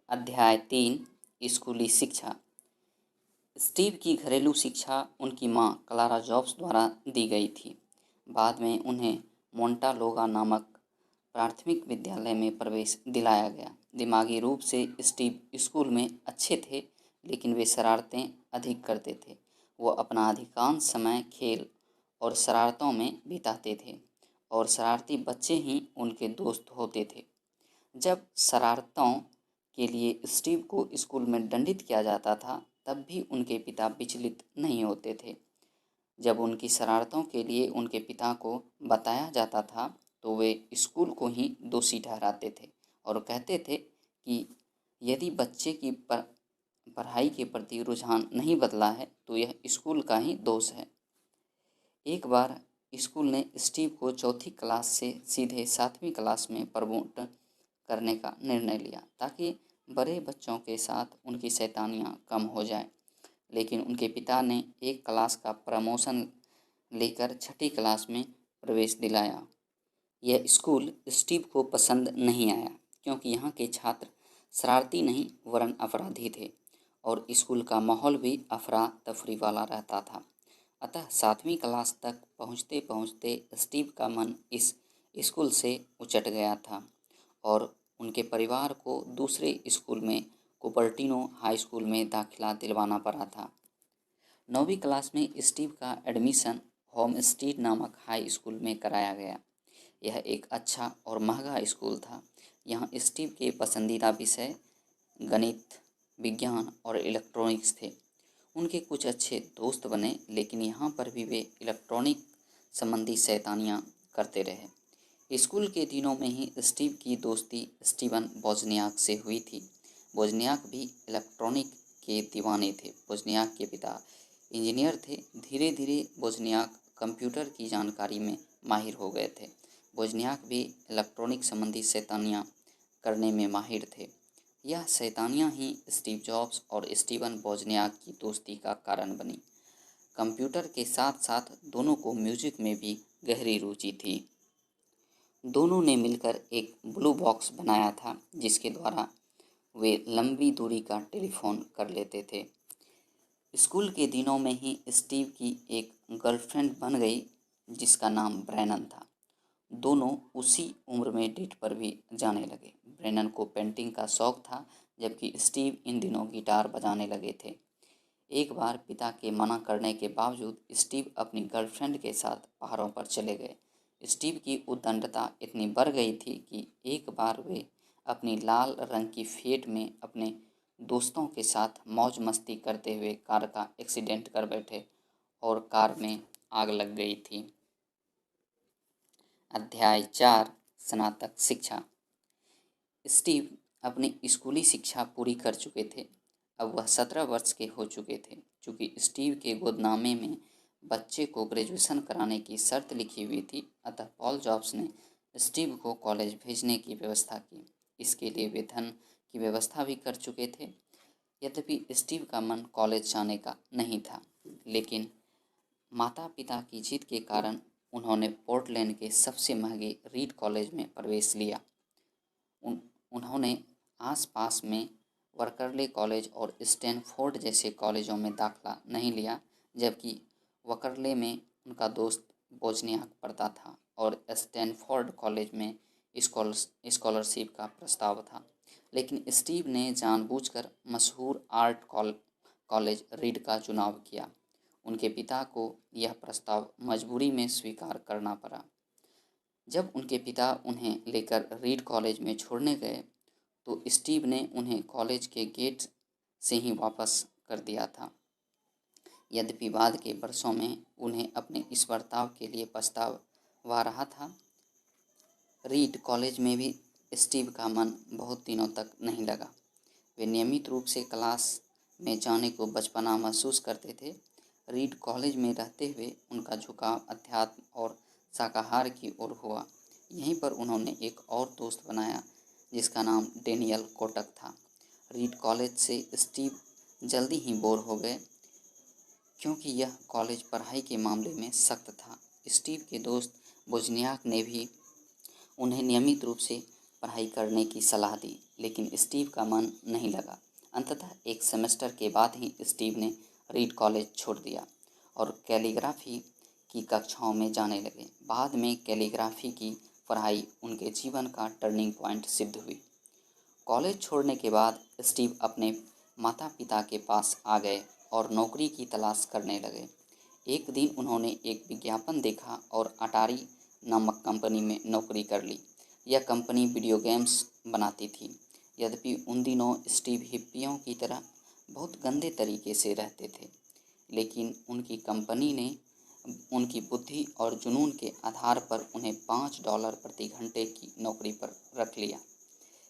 अध्याय 3 स्कूली शिक्षा। स्टीव की घरेलू शिक्षा उनकी मां क्लारा जॉब्स द्वारा दी गई थी। बाद में उन्हें मोंटालोगा नामक प्राथमिक विद्यालय में प्रवेश दिलाया गया। दिमागी रूप से स्टीव स्कूल में अच्छे थे, लेकिन वे शरारतें अधिक करते थे। वो अपना अधिकांश समय खेल और शरारतों में बिताते थे, और शरारती बच्चे ही उनके दोस्त होते थे। जब शरारतों के लिए स्टीव को स्कूल में दंडित किया जाता था, तब भी उनके पिता विचलित नहीं होते थे। जब उनकी शरारतों के लिए उनके पिता को बताया जाता था, तो वे स्कूल को ही दोषी ठहराते थे और कहते थे कि यदि बच्चे की पढ़ाई के प्रति रुझान नहीं बदला है, तो यह स्कूल का ही दोष है। एक बार स्कूल ने स्टीव को चौथी क्लास से सीधे 7वीं क्लास में प्रमोट करने का निर्णय लिया, ताकि बड़े बच्चों के साथ उनकी शैतानियाँ कम हो जाए। लेकिन उनके पिता ने एक क्लास का प्रमोशन लेकर 6ठी क्लास में प्रवेश दिलाया। यह स्कूल स्टीव को पसंद नहीं आया, क्योंकि यहाँ के छात्र शरारती नहीं वरन अपराधी थे, और स्कूल का माहौल भी अफरा तफरी वाला रहता था। अतः 7वीं क्लास तक पहुँचते पहुँचते स्टीव का मन इस स्कूल से उचट गया था, और उनके परिवार को दूसरे स्कूल में कुपर्टिनो हाई स्कूल में दाखिला दिलवाना पड़ा था। 9वीं क्लास में स्टीव का एडमिशन होम स्ट्रीट नामक हाई स्कूल में कराया गया। यह एक अच्छा और महंगा स्कूल था। यहाँ स्टीव के पसंदीदा विषय गणित, विज्ञान और इलेक्ट्रॉनिक्स थे। उनके कुछ अच्छे दोस्त बने, लेकिन यहाँ पर भी वे इलेक्ट्रॉनिक संबंधी शैतानियाँ करते रहे। स्कूल के दिनों में ही स्टीव की दोस्ती स्टीवन वोज़नियाक से हुई थी। वोज़नियाक भी इलेक्ट्रॉनिक के दीवाने थे। वोज़नियाक के पिता इंजीनियर थे। धीरे धीरे वोज़नियाक कंप्यूटर की जानकारी में माहिर हो गए थे। वोज़नियाक भी इलेक्ट्रॉनिक संबंधी शैतानियाँ करने में माहिर थे। यह शैतानियाँ ही स्टीव जॉब्स और स्टीवन वोज़नियाक की दोस्ती का कारण बनी। कंप्यूटर के साथ साथ दोनों को म्यूजिक में भी गहरी रुचि थी। दोनों ने मिलकर एक ब्लू बॉक्स बनाया था, जिसके द्वारा वे लंबी दूरी का टेलीफोन कर लेते थे। स्कूल के दिनों में ही स्टीव की एक गर्लफ्रेंड बन गई, जिसका नाम ब्रैनन था। दोनों उसी उम्र में डेट पर भी जाने लगे। ब्रैनन को पेंटिंग का शौक था, जबकि स्टीव इन दिनों गिटार बजाने लगे थे। एक बार पिता के मना करने के बावजूद स्टीव अपनी गर्लफ्रेंड के साथ पहाड़ों पर चले गए। स्टीव की उद्दंडता इतनी बढ़ गई थी कि एक बार वे अपनी लाल रंग की फिएट में अपने दोस्तों के साथ मौज मस्ती करते हुए कार का एक्सीडेंट कर बैठे और कार में आग लग गई थी। अध्याय 4 स्नातक शिक्षा। स्टीव अपनी स्कूली शिक्षा पूरी कर चुके थे। अब वह 17 वर्ष के हो चुके थे। चूँकि स्टीव के गोदनामे में बच्चे को ग्रेजुएशन कराने की शर्त लिखी हुई थी, अतः पॉल जॉब्स ने स्टीव को कॉलेज भेजने की व्यवस्था की। इसके लिए वे धन की व्यवस्था भी कर चुके थे। यद्यपि स्टीव का मन कॉलेज जाने का नहीं था, लेकिन माता पिता की जिद के कारण उन्होंने पोर्टलैंड के सबसे महंगे रीड कॉलेज में प्रवेश लिया। उन्होंने आसपास में वर्करले कॉलेज और स्टैनफोर्ड जैसे कॉलेजों में दाखिला नहीं लिया, जबकि वर्करले में उनका दोस्त वोज़नियाक पढ़ता था और स्टैनफोर्ड कॉलेज में स्कॉलरशिप का प्रस्ताव था। लेकिन स्टीव ने जानबूझकर मशहूर आर्ट कॉलेज रीड का चुनाव किया। उनके पिता को यह प्रस्ताव मजबूरी में स्वीकार करना पड़ा। जब उनके पिता उन्हें लेकर रीड कॉलेज में छोड़ने गए, तो स्टीव ने उन्हें कॉलेज के गेट से ही वापस कर दिया था। यद्यपि बाद के वर्षों में उन्हें अपने इस बर्ताव के लिए पछतावा रहा था। रीड कॉलेज में भी स्टीव का मन बहुत दिनों तक नहीं लगा। वे नियमित रूप से क्लास में जाने को बचपना महसूस करते थे। रीड कॉलेज में रहते हुए उनका झुकाव अध्यात्म और शाकाहार की ओर हुआ। यहीं पर उन्होंने एक और दोस्त बनाया, जिसका नाम डेनियल कोटक था। रीड कॉलेज से स्टीव जल्दी ही बोर हो गए, क्योंकि यह कॉलेज पढ़ाई के मामले में सख्त था। स्टीव के दोस्त वोज़नियाक ने भी उन्हें नियमित रूप से पढ़ाई करने की सलाह दी, लेकिन स्टीव का मन नहीं लगा। अंततः एक सेमेस्टर के बाद ही स्टीव ने रीड कॉलेज छोड़ दिया और कैलीग्राफी की कक्षाओं में जाने लगे। बाद में कैलीग्राफी की पढ़ाई उनके जीवन का टर्निंग पॉइंट सिद्ध हुई। कॉलेज छोड़ने के बाद स्टीव अपने माता पिता के पास आ गए और नौकरी की तलाश करने लगे। एक दिन उन्होंने एक विज्ञापन देखा और अटारी नामक कंपनी में नौकरी कर ली। यह कंपनी वीडियो गेम्स बनाती थी। यद्यपि उन दिनों स्टीव हिप्पियों की तरह बहुत गंदे तरीके से रहते थे, लेकिन उनकी कंपनी ने उनकी बुद्धि और जुनून के आधार पर उन्हें $5 प्रति घंटे की नौकरी पर रख लिया।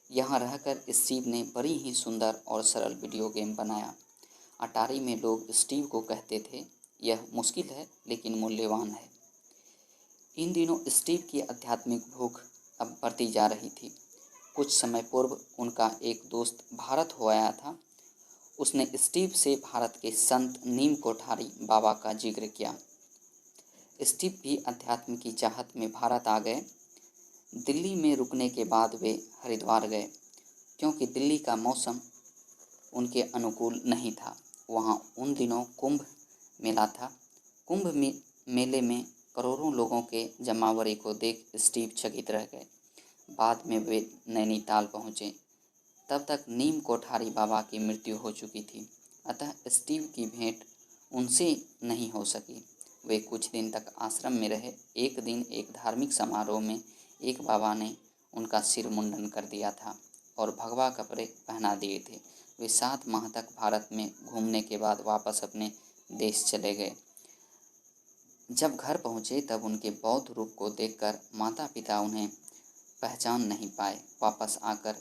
यहाँ रहकर स्टीव ने बड़ी ही सुंदर और सरल वीडियो गेम बनाया। अटारी में लोग स्टीव को कहते थे, यह मुश्किल है लेकिन मूल्यवान है। इन दिनों स्टीव की आध्यात्मिक भूख अब बढ़ती जा रही थी। कुछ समय पूर्व उनका एक दोस्त भारत हो आया था। उसने स्टीव से भारत के संत नीम कोठारी बाबा का जिक्र किया। स्टीव भी अध्यात्म की चाहत में भारत आ गए। दिल्ली में रुकने के बाद वे हरिद्वार गए, क्योंकि दिल्ली का मौसम उनके अनुकूल नहीं था। वहाँ उन दिनों कुंभ मेला था। कुंभ मेले में करोड़ों लोगों के जमावड़े को देख स्टीव चकित रह गए। बाद में वे नैनीताल पहुँचे। तब तक नीम कोठारी बाबा की मृत्यु हो चुकी थी, अतः स्टीव की भेंट उनसे नहीं हो सकी। वे कुछ दिन तक आश्रम में रहे। एक दिन एक धार्मिक समारोह में एक बाबा ने उनका सिर मुंडन कर दिया था और भगवा कपड़े पहना दिए थे। वे 7 माह तक भारत में घूमने के बाद वापस अपने देश चले गए। जब घर पहुँचे तब उनके बौद्ध रूप को देखकर माता पिता उन्हें पहचान नहीं पाए। वापस आकर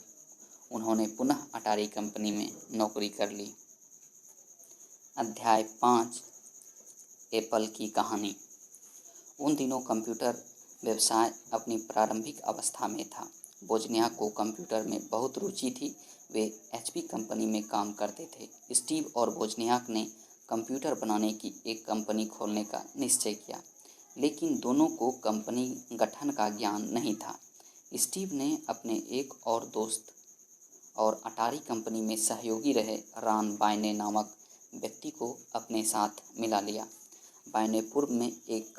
उन्होंने पुनः अटारी कंपनी में नौकरी कर ली। अध्याय 5 एप्पल की कहानी। उन दिनों कंप्यूटर व्यवसाय अपनी प्रारंभिक अवस्था में था। वोजनियाक को कंप्यूटर में बहुत रुचि थी। वे एचपी कंपनी में काम करते थे। स्टीव और वोजनियाक ने कंप्यूटर बनाने की एक कंपनी खोलने का निश्चय किया, लेकिन दोनों को कंपनी गठन का ज्ञान नहीं था। स्टीव ने अपने एक और दोस्त और अटारी कंपनी में सहयोगी रहे रान बायने नामक व्यक्ति को अपने साथ मिला लिया। बायने पूर्व में एक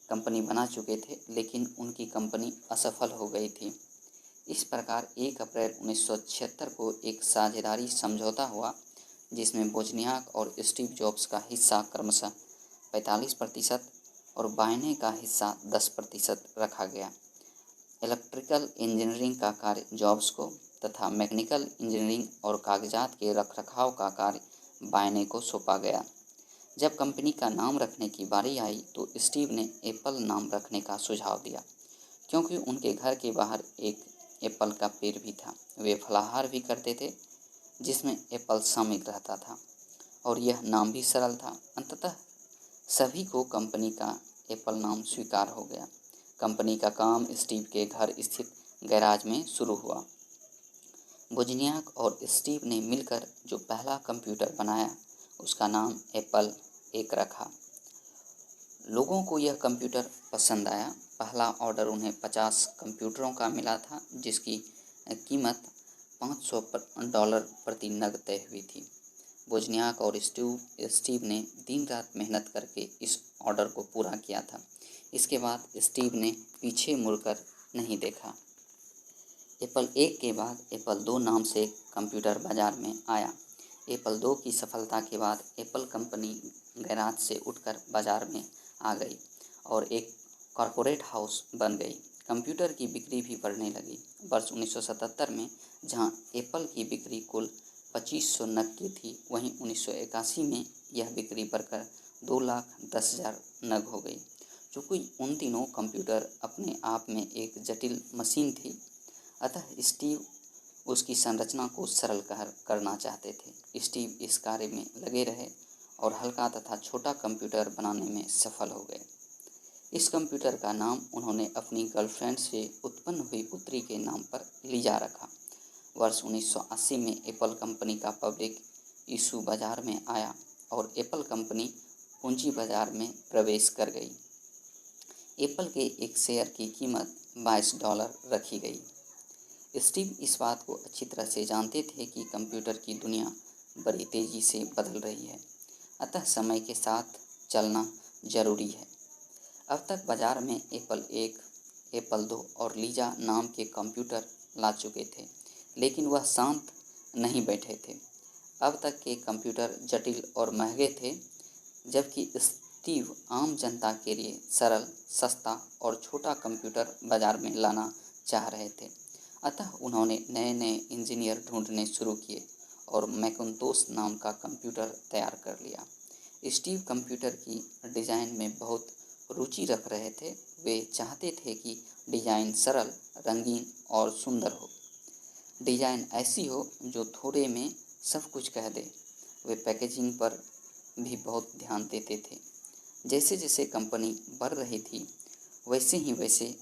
कंपनी बना चुके थे, लेकिन उनकी कंपनी असफल हो गई थी। इस प्रकार 1 अप्रैल 1976 को एक साझेदारी समझौता हुआ, जिसमें वोजनियाक और स्टीव जॉब्स का हिस्सा क्रमशः 45% और बायने का हिस्सा 10% रखा गया। इलेक्ट्रिकल इंजीनियरिंग का कार्य जॉब्स को तथा मैकेनिकल इंजीनियरिंग और कागजात के रखरखाव का कार्य बायने को सौंपा गया। जब कंपनी का नाम रखने की बारी आई तो स्टीव ने एप्पल नाम रखने का सुझाव दिया, क्योंकि उनके घर के बाहर एक एप्पल का पेड़ भी था। वे फलाहार भी करते थे जिसमें एप्पल शामिल रहता था और यह नाम भी सरल था। अंततः सभी को कंपनी का एप्पल नाम स्वीकार हो गया। कंपनी का काम स्टीव के घर स्थित गैराज में शुरू हुआ। वोजनियाक और स्टीव ने मिलकर जो पहला कंप्यूटर बनाया उसका नाम एप्पल 1 रखा। लोगों को यह कंप्यूटर पसंद आया। पहला ऑर्डर उन्हें 50 कंप्यूटरों का मिला था, जिसकी कीमत $500 प्रति नग तय हुई थी। वोजनियाक और स्टीव ने दिन रात मेहनत करके इस ऑर्डर को पूरा किया था। इसके बाद स्टीव ने पीछे मुड़कर नहीं देखा। एप्पल 1 के बाद एप्पल 2 नाम से कंप्यूटर बाजार में आया। एप्पल 2 की सफलता के बाद एप्पल कंपनी गैराज से उठकर बाजार में आ गई और एक कॉरपोरेट हाउस बन गई। कंप्यूटर की बिक्री भी बढ़ने लगी। वर्ष 1977 में जहां एप्पल की बिक्री कुल 2500 नग की थी, वहीं 1981 में यह बिक्री बढ़कर 2,10,000 नग हो गई। चूँकि उन दिनों कंप्यूटर अपने आप में एक जटिल मशीन थी, अतः स्टीव उसकी संरचना को सरल करना चाहते थे। स्टीव इस कार्य में लगे रहे और हल्का तथा छोटा कंप्यूटर बनाने में सफल हो गए। इस कंप्यूटर का नाम उन्होंने अपनी गर्लफ्रेंड से उत्पन्न हुई पुत्री के नाम पर लिया रखा। वर्ष 1980 में एप्पल कंपनी का पब्लिक इशू बाजार में आया और एप्पल कंपनी पूंजी बाजार में प्रवेश कर गई। एप्पल के एक शेयर की कीमत $22 रखी गई। स्टीव इस बात को अच्छी तरह से जानते थे कि कंप्यूटर की दुनिया बड़ी तेज़ी से बदल रही है, अतः समय के साथ चलना जरूरी है। अब तक बाजार में एप्पल 1, एप्पल 2 और लीजा नाम के कंप्यूटर ला चुके थे, लेकिन वह शांत नहीं बैठे थे। अब तक के कंप्यूटर जटिल और महंगे थे, जबकि स्टीव आम जनता के लिए सरल, सस्ता और छोटा कंप्यूटर बाजार में लाना चाह रहे थे। अतः उन्होंने नए नए इंजीनियर ढूंढने शुरू किए और मैकिन्टोश नाम का कंप्यूटर तैयार कर लिया। स्टीव कंप्यूटर की डिज़ाइन में बहुत रुचि रख रहे थे। वे चाहते थे कि डिज़ाइन सरल, रंगीन और सुंदर हो। डिज़ाइन ऐसी हो जो थोड़े में सब कुछ कह दे। वे पैकेजिंग पर भी बहुत ध्यान देते थे। जैसे जैसे कंपनी बढ़ रही थी, वैसे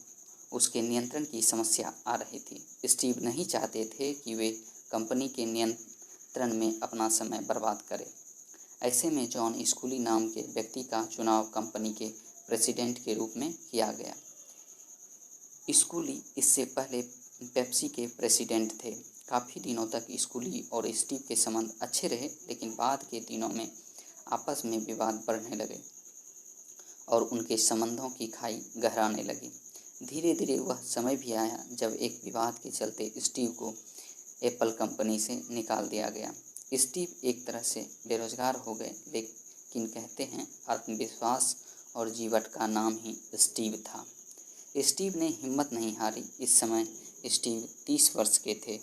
उसके नियंत्रण की समस्या आ रही थी। स्टीव नहीं चाहते थे कि वे कंपनी के नियंत्रण में अपना समय बर्बाद करें। ऐसे में जॉन स्कूली नाम के व्यक्ति का चुनाव कंपनी के प्रेसिडेंट के रूप में किया गया। स्कूली इससे पहले पेप्सी के प्रेसिडेंट थे। काफ़ी दिनों तक स्कूली और स्टीव के संबंध अच्छे रहे, लेकिन बाद के दिनों में आपस में विवाद बढ़ने लगे और उनके संबंधों की खाई गहराने लगी। धीरे धीरे वह समय भी आया जब एक विवाद के चलते स्टीव को एप्पल कंपनी से निकाल दिया गया। स्टीव एक तरह से बेरोजगार हो गए, लेकिन कहते हैं आत्मविश्वास और जीवट का नाम ही स्टीव था। स्टीव ने हिम्मत नहीं हारी। इस समय स्टीव 30 वर्ष के थे।